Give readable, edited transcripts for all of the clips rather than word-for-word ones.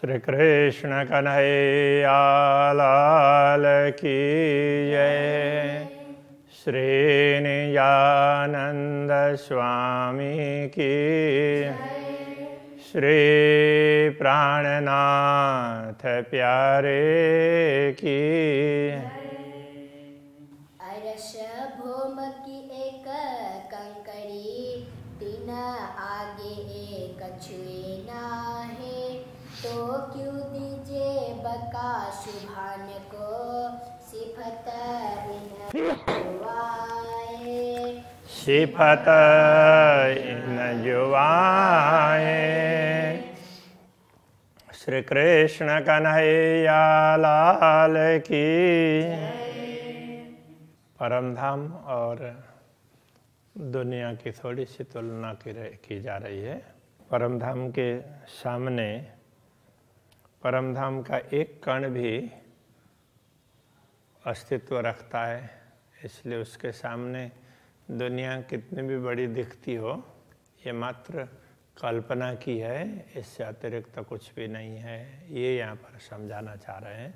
श्री कृष्ण कन्हैया लाल की जय। श्री नित्यानंद स्वामी की श्री प्राणनाथ प्यारे की। अरस भूम की एक कंकड़ी, तीन आगे एक छुए ना है। तो क्यों दीजे बका शुभान को, सिफत इन जुआए। सिफत इन जुआए। श्री कृष्ण कन्हैया लाल की। परमधाम और दुनिया की थोड़ी सी तुलना की जा रही है। परमधाम के सामने परमधाम का एक कण भी अस्तित्व रखता है, इसलिए उसके सामने दुनिया कितनी भी बड़ी दिखती हो, ये मात्र कल्पना की है, इससे अतिरिक्त कुछ भी नहीं है। ये यहाँ पर समझाना चाह रहे हैं।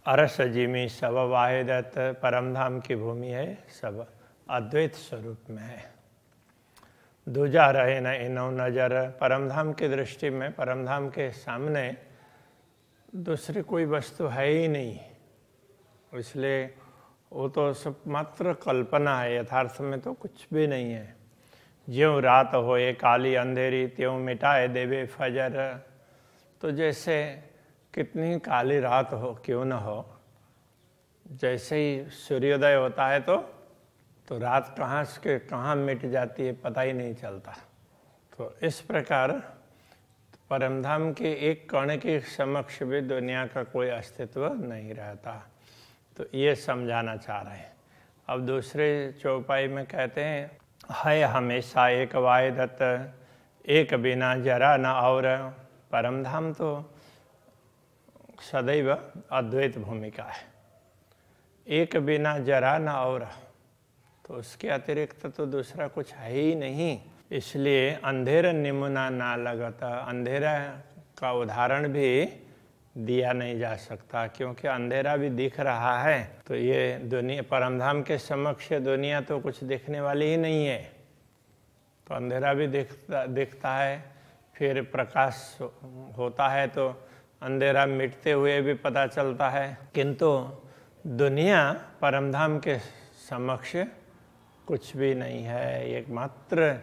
अरस जिमी सब वाहिदत, परमधाम की भूमि है, सब अद्वैत स्वरूप में है। दूजा रहे न इनो नजर, परमधाम की दृष्टि में परमधाम के सामने दूसरी कोई वस्तु है ही नहीं, इसलिए वो तो सब मात्र कल्पना है, यथार्थ में तो कुछ भी नहीं है। ज्यों रात होए काली अंधेरी, त्यों मिटाए देवे फजर। तो जैसे कितनी काली रात हो क्यों न हो, जैसे ही सूर्योदय होता है तो रात कहाँ से कहाँ मिट जाती है पता ही नहीं चलता। तो इस प्रकार परमधाम के एक कण के समक्ष भी दुनिया का कोई अस्तित्व नहीं रहता। तो ये समझाना चाह रहे हैं। अब दूसरे चौपाई में कहते हैं, है हमेशा एक वाहिदत, एक बिना जरा न और। परमधाम तो सदैव अद्वैत भूमिका है, एक बिना जरा न और, तो उसके अतिरिक्त तो दूसरा कुछ है ही नहीं। इसलिए अंधेरा निमुना ना लगता, अंधेरा का उदाहरण भी दिया नहीं जा सकता, क्योंकि अंधेरा भी दिख रहा है। तो ये दुनिया परमधाम के समक्ष दुनिया तो कुछ दिखने वाली ही नहीं है। तो अंधेरा भी दिखता है, फिर प्रकाश होता है तो अंधेरा मिटते हुए भी पता चलता है। किंतु दुनिया परमधाम के समक्ष कुछ भी नहीं है, एक मात्र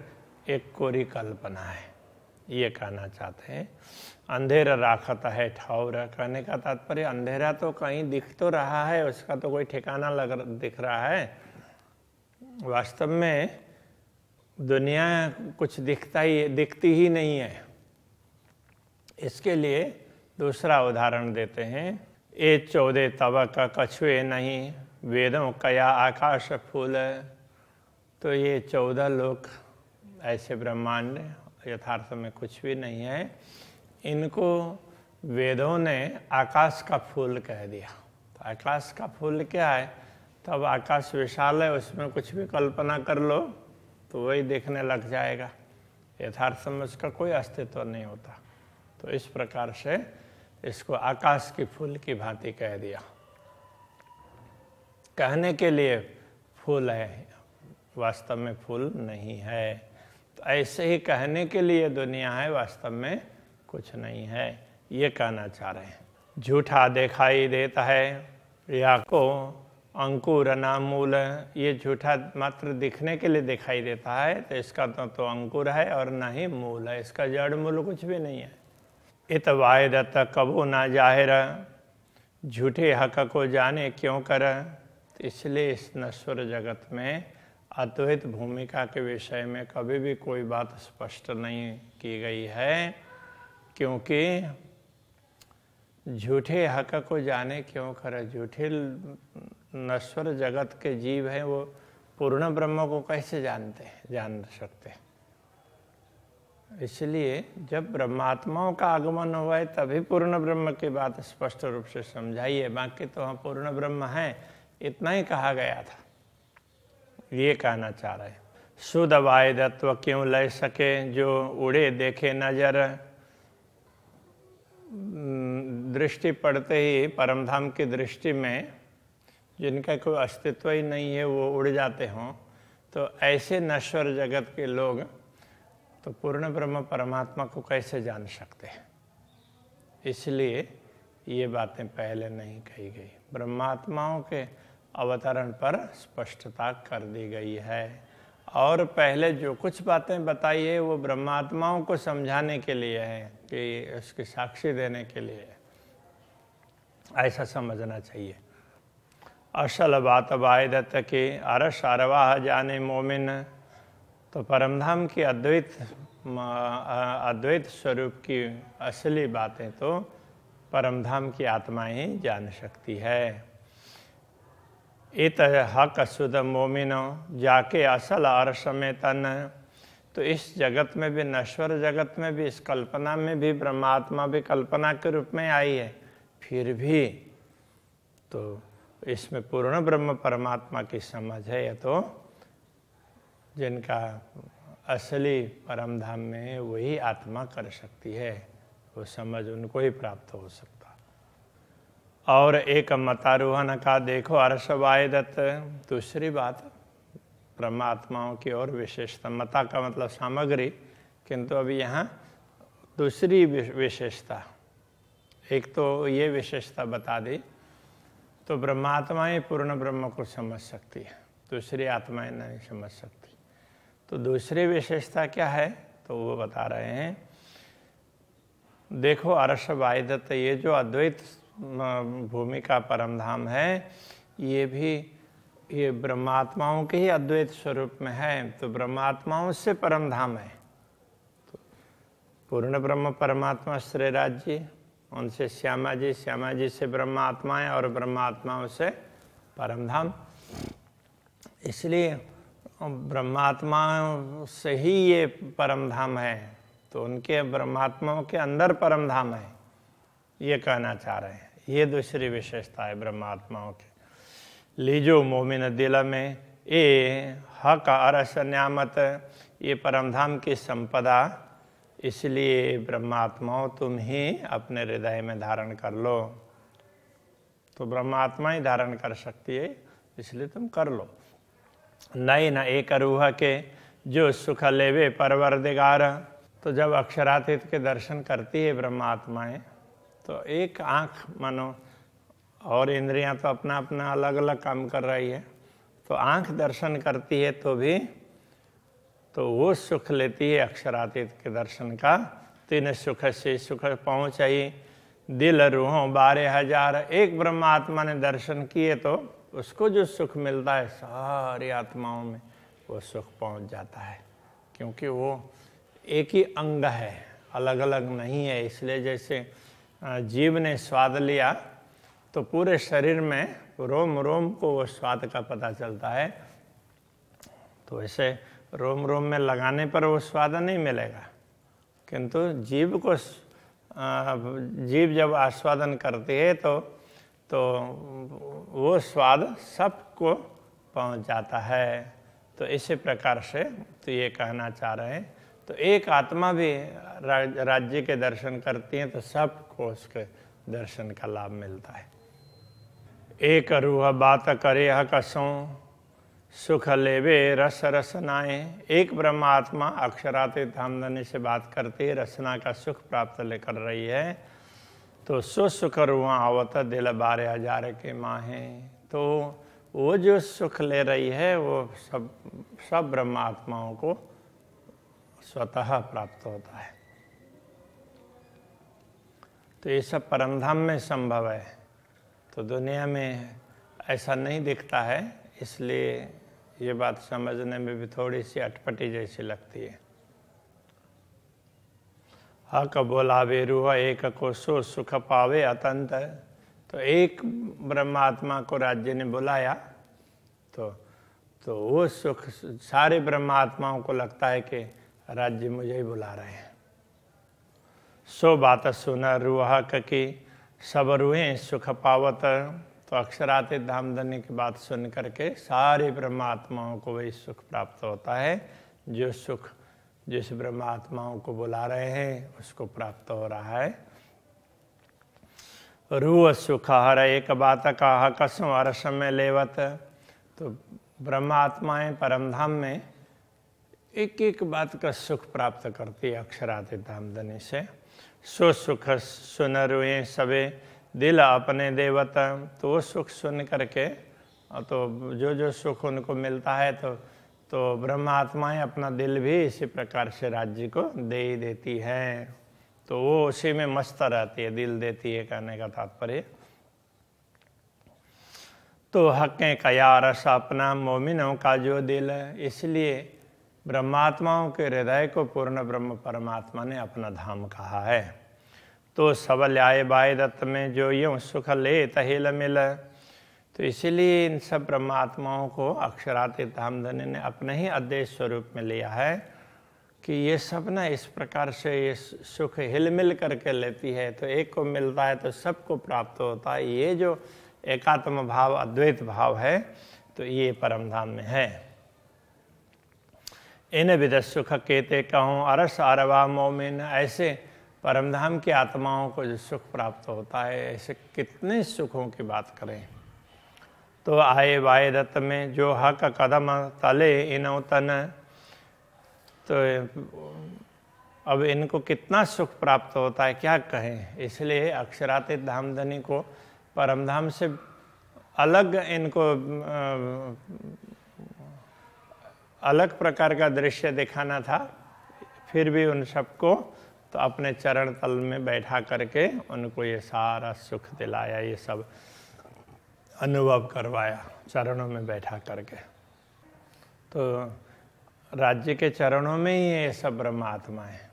एक कोरी कल्पना है, ये कहना चाहते हैं। अंधेरा राखता है ठौर, कहने का तात्पर्य अंधेरा तो कहीं दिख तो रहा है, उसका तो कोई ठिकाना दिख रहा है। वास्तव में दुनिया कुछ दिखती ही नहीं है। इसके लिए दूसरा उदाहरण देते हैं। ए 14 तवक कछुए नहीं, वेदों कया आकाश फूल। तो ये 14 लोक ऐसे ब्रह्मांड यथार्थ में कुछ भी नहीं है, इनको वेदों ने आकाश का फूल कह दिया। तो आकाश का फूल क्या है? तब आकाश विशाल है, उसमें कुछ भी कल्पना कर लो तो वही देखने लग जाएगा, यथार्थ में उसका कोई अस्तित्व नहीं होता। तो इस प्रकार से इसको आकाश की फूल की भांति कह दिया। कहने के लिए फूल है, वास्तव में फूल नहीं है। तो ऐसे ही कहने के लिए दुनिया है, वास्तव में कुछ नहीं है, ये कहना चाह रहे हैं। झूठा दिखाई देता है या को अंकुर ना मूल, ये झूठा मात्र दिखने के लिए दिखाई देता है, तो इसका तो अंकुर है और ना ही मूल है, इसका जड़ मूल कुछ भी नहीं है। इत वायदत कबू ना जाहिर, झूठे हक को जाने क्यों कर। इसलिए इस नश्वर जगत में अद्वैत भूमिका के विषय में कभी भी कोई बात स्पष्ट नहीं की गई है, क्योंकि झूठे हक को जाने क्यों करे। झूठे नश्वर जगत के जीव हैं, वो पूर्ण ब्रह्म को कैसे जान सकते हैं। इसलिए जब ब्रह्मात्माओं का आगमन हुआ है तभी पूर्ण ब्रह्म की बात स्पष्ट रूप से समझाई है, बाकी तो हम पूर्ण ब्रह्म हैं इतना ही कहा गया था, ये कहना चाह रहे हैं। शुद्ध वायदत्व क्यों ले सके, जो उड़े देखे नजर। दृष्टि पड़ते ही परमधाम की दृष्टि में जिनका कोई अस्तित्व ही नहीं है वो उड़ जाते हों, तो ऐसे नश्वर जगत के लोग तो पूर्ण ब्रह्म परमात्मा को कैसे जान सकते हैं। इसलिए ये बातें पहले नहीं कही गई, ब्रह्मात्माओं के अवतरण पर स्पष्टता कर दी गई है। और पहले जो कुछ बातें बताई है वो ब्रह्मात्माओं को समझाने के लिए है, कि उसकी साक्षी देने के लिए है, ऐसा समझना चाहिए। असल बात वायदत की अरस अरवाह जाने मोमिन, तो परमधाम की अद्वैत स्वरूप की असली बातें तो परमधाम की आत्मा ही जान सकती है। इत हक शुद्ध मोमिनो जाके असल अर्श में तन, तो इस जगत में भी, नश्वर जगत में भी, इस कल्पना में भी ब्रह्मात्मा भी कल्पना के रूप में आई है, फिर भी तो इसमें पूर्ण ब्रह्म परमात्मा की समझ है। या तो जिनका असली परमधाम में वही आत्मा कर सकती है, वो समझ उनको ही प्राप्त हो सकता। और एक मतारोहण का देखो अर्श वायदत, दूसरी बात परमात्माओं की और विशेषता, मता का मतलब सामग्री, किंतु अभी यहाँ दूसरी विशेषता, एक तो ये विशेषता बता दी, तो ब्रह्मात्मा ही पूर्ण ब्रह्म को समझ सकती है, दूसरी आत्माएं नहीं समझ सकती। तो दूसरी विशेषता क्या है, तो वो बता रहे हैं। देखो अर्श वायदत, ये जो अद्वैत भूमि का परमधाम है, ये भी ये ब्रह्मात्माओं के ही अद्वैत स्वरूप में है, तो ब्रह्मात्माओं से परमधाम है। तो पूर्ण ब्रह्म परमात्मा श्रीराज जी, उनसे श्यामा जी, श्यामा जी से ब्रह्मात्माएं, और ब्रह्मात्माओं से परमधाम। इसलिए ब्रह्मात्माओं से ही ये परमधाम है, तो उनके ब्रह्मात्माओं के अंदर परमधाम है, ये कहना चाह रहे हैं। ये दूसरी विशेषता है ब्रह्मात्माओं की। लीजो मोमिन दिल में ए हक अरस न्यामत, ये परमधाम की संपदा, इसलिए ब्रह्मात्माओं तुम ही अपने हृदय में धारण कर लो। तो ब्रह्मात्मा ही धारण कर सकती है, इसलिए तुम कर लो। नहीं न एक रूह के जो सुख लेवे परवरदिगार, तो जब अक्षरातीत के दर्शन करती है ब्रह्मात्माएं, तो एक आँख मानो, और इंद्रियां तो अपना अपना अलग अलग काम कर रही है, तो आँख दर्शन करती है तो भी तो वो सुख लेती है अक्षरातीत के दर्शन का। तीन सुख से सुख पहुँचाई दिल रूहों 12,000, एक ब्रह्मात्मा ने दर्शन किए तो उसको जो सुख मिलता है सारी आत्माओं में वो सुख पहुँच जाता है, क्योंकि वो एक ही अंग है, अलग अलग नहीं है। इसलिए जैसे जीव ने स्वाद लिया तो पूरे शरीर में रोम रोम को वो स्वाद का पता चलता है, तो ऐसे रोम रोम में लगाने पर वो स्वाद नहीं मिलेगा, किंतु जीव को जीव जब आस्वादन करती है तो वो स्वाद सबको पहुंच जाता है। तो इसी प्रकार से तो ये कहना चाह रहे हैं, तो एक आत्मा भी राज्य के दर्शन करती है तो सबको उसके दर्शन का लाभ मिलता है। एक रूह बात करे कसों सुख लेवे रस रसनाएं, एक ब्रह्मात्मा अक्षरातीत धामधनी से बात करती है, रसना का सुख प्राप्त लेकर रही है, तो सो सुख रूह आवत दिल 12,000 के माहे। तो वो जो सुख ले रही है वो सब ब्रह्मात्माओं को स्वतः प्राप्त होता है। तो ये सब परमधाम में संभव है, तो दुनिया में ऐसा नहीं दिखता है, इसलिए ये बात समझने में भी थोड़ी सी अटपटी जैसी लगती है। हक बोलावे रूह एक को सो सुख पावे अतंत, तो एक ब्रह्मात्मा को राज्य ने बुलाया तो वो सुख सारे ब्रह्मात्माओं को लगता है कि राज्य मुझे ही बुला रहे हैं। सो बात सुन रूह की सब रूहें सुख पावत, तो अक्षरातीत धामधनी की बात सुन करके सारे ब्रह्मात्माओं को वही सुख प्राप्त होता है, जो सुख जिस ब्रह्मात्माओं को बुला रहे हैं उसको प्राप्त हो रहा है। रूह सुख हर एक बात कहा कसम अरस में लेवत। तो ब्रह्मात्माएं परमधाम में एक एक बात का सुख प्राप्त करती है अक्षरातीत धामधनी से। सो सुख सुन रुए सबे दिल अपने देवत। तो वो सुख सुन करके तो जो जो सुख उनको मिलता है तो ब्रह्मात्माएं अपना दिल भी इसी प्रकार से राज्य को दे ही देती है। तो वो उसी में मस्त रहती है, दिल देती है कहने का तात्पर्य। तो हक़ें कया रस अपना मोमिनों का जो दिल। इसलिए ब्रह्मात्माओं के हृदय को पूर्ण ब्रह्म परमात्मा ने अपना धाम कहा है। तो सब ल्याए बाय दत्त में जो यूँ सुख ले तहिल मिल। तो इसीलिए इन सब ब्रह्मात्माओं को अक्षरातीत धामधनी ने अपने ही अद्वैत स्वरूप में लिया है कि ये सब ना इस प्रकार से ये सुख हिल मिल करके लेती है। तो एक को मिलता है तो सबको प्राप्त होता है। ये जो एकात्म भाव अद्वैत भाव है तो ये परमधाम में है। इन विद सुख केते कहूँ अरस अरवा मोमिन। ऐसे परमधाम की आत्माओं को जो सुख प्राप्त होता है, ऐसे कितने सुखों की बात करें। तो आए वाय दत्त में जो हक कदम तले इनो तन। तो अब इनको कितना सुख प्राप्त होता है क्या कहें। इसलिए अक्षरातीत धामधनी को परमधाम से अलग इनको अलग प्रकार का दृश्य दिखाना था। फिर भी उन सबको तो अपने चरण तल में बैठा करके उनको ये सारा सुख दिलाया, ये सब अनुभव करवाया चरणों में बैठा करके। तो राज्य के चरणों में ही ये सब ब्रह्मात्मा है।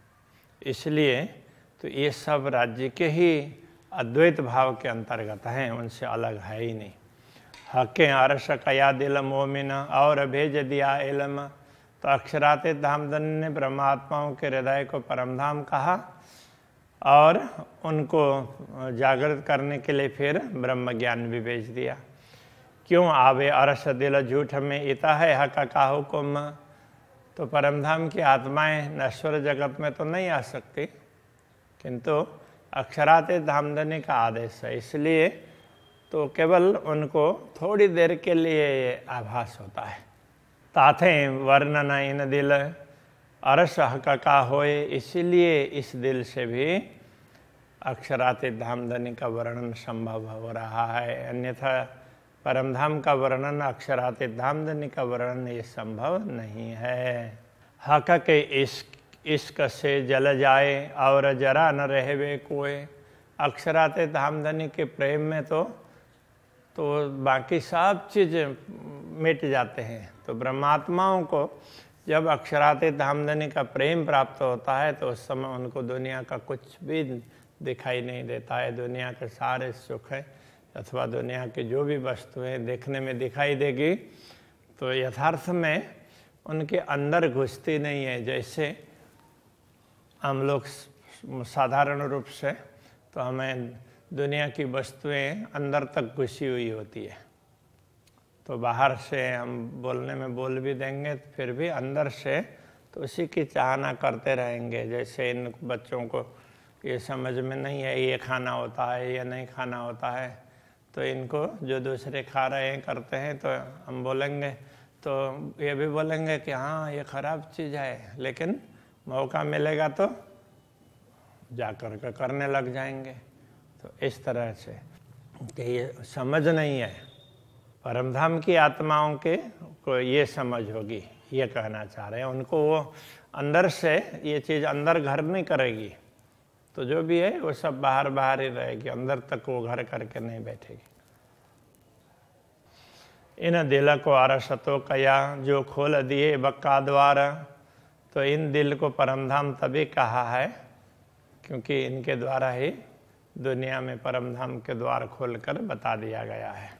इसलिए तो ये सब राज्य के ही अद्वैत भाव के अंतर्गत हैं, उनसे अलग है ही नहीं। हक़े अरश कया दिल मोमिन और भेज दिया इल्म। तो अक्षरातीत धामधनी ने ब्रह्मात्माओं के हृदय को परमधाम कहा और उनको जागृत करने के लिए फिर ब्रह्म ज्ञान भी भेज दिया। क्यों आवे अरश दिल झूठ में इता है हक़ का हुक्म। तो परमधाम की आत्माएं नश्वर जगत में तो नहीं आ सकती, किंतु अक्षरातीत धामधनी का आदेश है। इसलिए तो केवल उनको थोड़ी देर के लिए ये आभास होता है। ताथे वर्णन इन दिल अरस हक़ का होए। इसीलिए इस दिल से भी अक्षरातीत धामधनी का वर्णन संभव हो रहा है। अन्यथा परमधाम का वर्णन अक्षरातीत धामधनी का वर्णन ये संभव नहीं है। हक़ के इश्क से जल जाए और जरा न रहवे कोई। अक्षरातीत धामधनी के प्रेम में तो बाकी सब चीज़ मिट जाते हैं। तो ब्रह्मात्माओं को जब अक्षरातीत धामधनी का प्रेम प्राप्त होता है तो उस समय उनको दुनिया का कुछ भी दिखाई नहीं देता है। दुनिया के सारे सुख है अथवा दुनिया की जो भी वस्तुएं देखने में दिखाई देगी तो यथार्थ में उनके अंदर घुसती नहीं है। जैसे हम लोग साधारण रूप से तो हमें दुनिया की वस्तुएं अंदर तक घुसी हुई होती है। तो बाहर से हम बोलने में बोल भी देंगे फिर भी अंदर से तो उसी की चाहना करते रहेंगे। जैसे इन बच्चों को ये समझ में नहीं है ये खाना होता है या नहीं खाना होता है, तो इनको जो दूसरे खा रहे हैं करते हैं तो हम बोलेंगे तो ये भी बोलेंगे कि हाँ ये ख़राब चीज़ है, लेकिन मौका मिलेगा तो जा कर के करने लग जाएंगे। तो इस तरह से कि ये समझ नहीं है। परमधाम की आत्माओं के को ये समझ होगी, ये कहना चाह रहे हैं। उनको वो अंदर से ये चीज़ अंदर घर नहीं करेगी, तो जो भी है वो सब बाहर बाहर ही रहेगी, अंदर तक वो घर करके नहीं बैठेगी। इन दिल को अरसतो कया जो खोल दिए बक्का द्वार। तो इन दिल को परमधाम तभी कहा है क्योंकि इनके द्वारा ही दुनिया में परमधाम के द्वार खोलकर बता दिया गया है।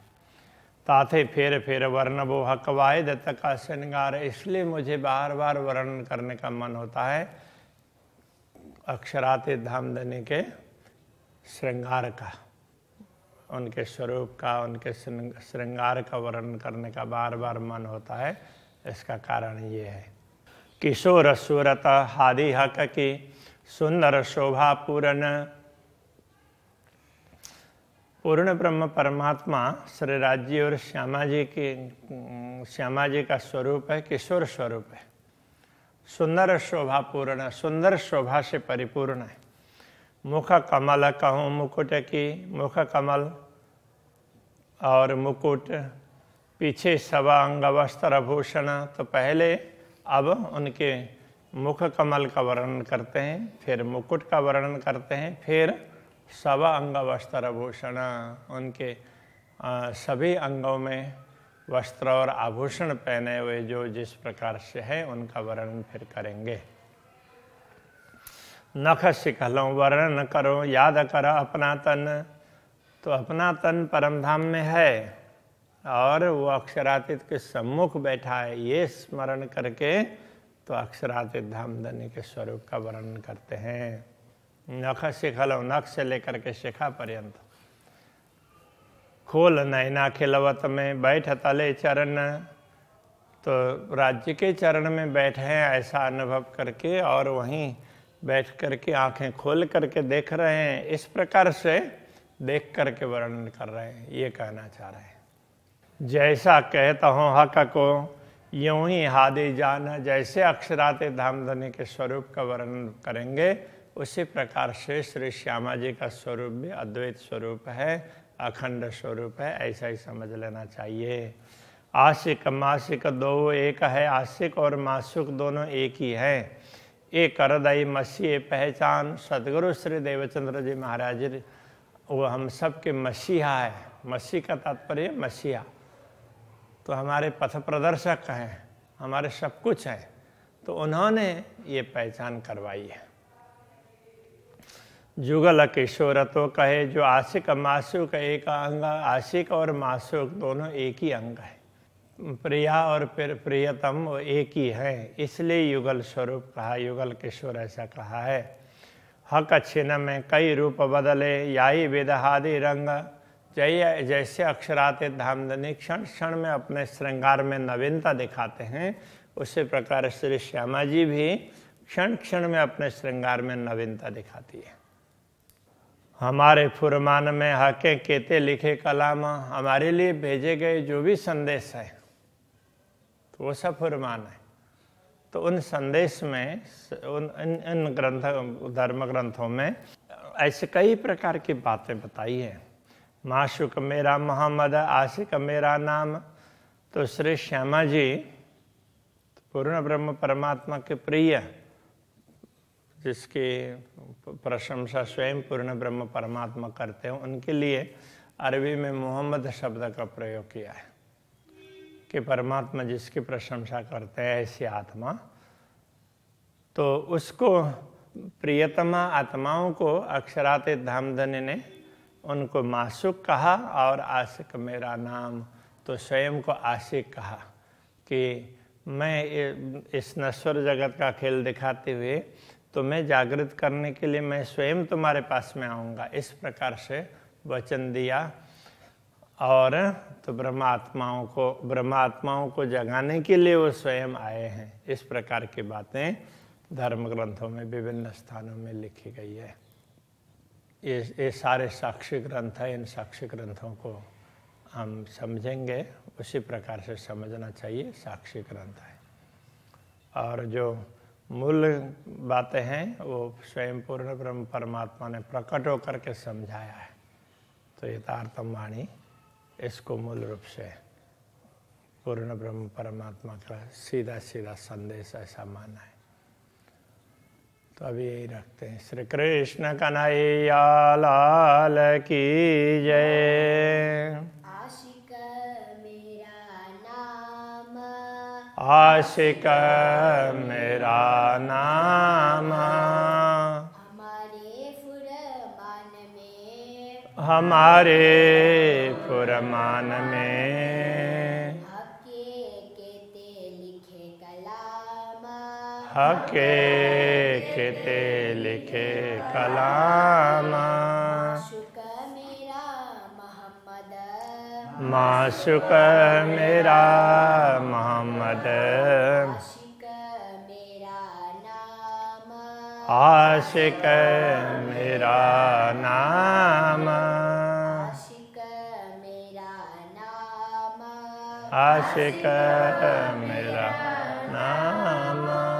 ताथे फेर फेर वर्ण वो हकवाए दत्त का श्रृंगार। इसलिए मुझे बार बार वर्णन करने का मन होता है अक्षरातीत धामधनी के श्रृंगार का, उनके स्वरूप का, उनके श्रृंगार का वर्णन करने का बार बार मन होता है। इसका कारण ये है किशोर सूरत हादि हक की सुंदर शोभा पूरन। पूर्ण ब्रह्म परमात्मा श्री राजी और श्यामा जी का स्वरूप है, किशोर स्वरूप है, सुंदर शोभा पूर्ण, सुंदर शोभा से परिपूर्ण है। मुख कमल कहूँ मुकुट की, मुख कमल और मुकुट, पीछे सवा अंग वस्त्र भूषण। तो पहले अब उनके मुख कमल का वर्णन करते हैं, फिर मुकुट का वर्णन करते हैं, फिर सवा अंग वस्त्र भूषण, उनके सभी अंगों में वस्त्र और आभूषण पहने हुए जो जिस प्रकार से है उनका वर्णन फिर करेंगे। नख शिखलों वर्णन करो, याद कर अपना तन। तो अपना तन परम धाम में है और वो अक्षरातीत के सम्मुख बैठा है, ये स्मरण करके तो अक्षरातीत धामधनी के स्वरूप का वर्णन करते हैं। नख शिखलों, नख से लेकर के शिखा पर्यंत। खोल नैना खिलवत में, बैठ तले चरण। तो राज्य के चरण में बैठे हैं ऐसा अनुभव करके और वहीं बैठ करके आंखें खोल करके देख रहे हैं, इस प्रकार से देख करके वर्णन कर रहे हैं, ये कहना चाह रहे हैं। जैसा कहता हूँ हक को यूं ही हादे जाना, जैसे अक्षराते धामधनी के स्वरूप का वर्णन करेंगे उसी प्रकार से श्री श्यामा जी का स्वरूप भी अद्वैत स्वरूप है, अखंड स्वरूप है, ऐसा ही समझ लेना चाहिए। आशिक मासिक दो एक है, आशिक और मासुक दोनों एक ही है। एक हृदय मसीह पहचान, सदगुरु श्री देवचंद्र जी महाराज वो हम सब के मसीहा है। मसीह का तात्पर्य मसीहा, तो हमारे पथ प्रदर्शक हैं, हमारे सब कुछ हैं, तो उन्होंने ये पहचान करवाई है। जुगल किशोर तो कहे, जो आशिक मासुक एक अंग, आशिक और मासुक दोनों एक ही अंग है, प्रिया और प्रियतम वो एक ही है, इसलिए युगल स्वरूप कहा, युगल किशोर ऐसा कहा है। हक छिन्न में कई रूप बदले, याई विदहादि रंग। जैसे अक्षराते धामधनी क्षण क्षण में अपने श्रृंगार में नवीनता दिखाते हैं, उसी प्रकार श्री श्यामा जी भी क्षण क्षण में अपने श्रृंगार में नवीनता दिखाती है। हमारे फुरमान में हके केते लिखे कलाम, हमारे लिए भेजे गए जो भी संदेश है तो वो सब फुरमान है। तो उन संदेश में इन ग्रंथ धर्म ग्रंथों में ऐसे कई प्रकार की बातें बताई हैं। माशुक मेरा मोहम्मद, आशिक मेरा नाम। तो श्री श्यामा जी पूर्ण ब्रह्म परमात्मा के प्रिय, जिसकी प्रशंसा स्वयं पूर्ण ब्रह्म परमात्मा करते हैं, उनके लिए अरबी में मोहम्मद शब्द का प्रयोग किया है कि परमात्मा जिसकी प्रशंसा करते हैं ऐसी आत्मा, तो उसको प्रियतमा आत्माओं को अक्षराते धामधनी ने उनको मासुक कहा और आशिक मेरा नाम, तो स्वयं को आशिक कहा कि मैं इस नश्वर जगत का खेल दिखाते हुए तुम्हें जागृत करने के लिए मैं स्वयं तुम्हारे पास में आऊँगा, इस प्रकार से वचन दिया। और तो ब्रह्मात्माओं को जगाने के लिए वो स्वयं आए हैं। इस प्रकार की बातें धर्म ग्रंथों में विभिन्न स्थानों में लिखी गई है। ये सारे साक्षी ग्रंथ है, इन साक्षी ग्रंथों को हम समझेंगे उसी प्रकार से समझना चाहिए, साक्षी ग्रंथ है। और जो मूल बातें हैं वो स्वयं पूर्ण ब्रह्म परमात्मा ने प्रकट होकर के समझाया है। तो यथार्थम वाणी इसको मूल रूप से पूर्ण ब्रह्म परमात्मा का सीधा सीधा संदेश ऐसा माना है। तो अभी यही रखते हैं। श्री कृष्ण कन्हैया लाल की जय। आशिक मेरा नाम, आशिक मेरा नाम, हमारे फुरमान में हके केते लिखे कलाम, हके केते लिखे कलाम। माशुक मेरा मोहम्मद, माशुक मेरा मोहम्मद, आशिक मेरा नाम, आशिक मेरा नाम, आशिक आशिक मेरा नाम।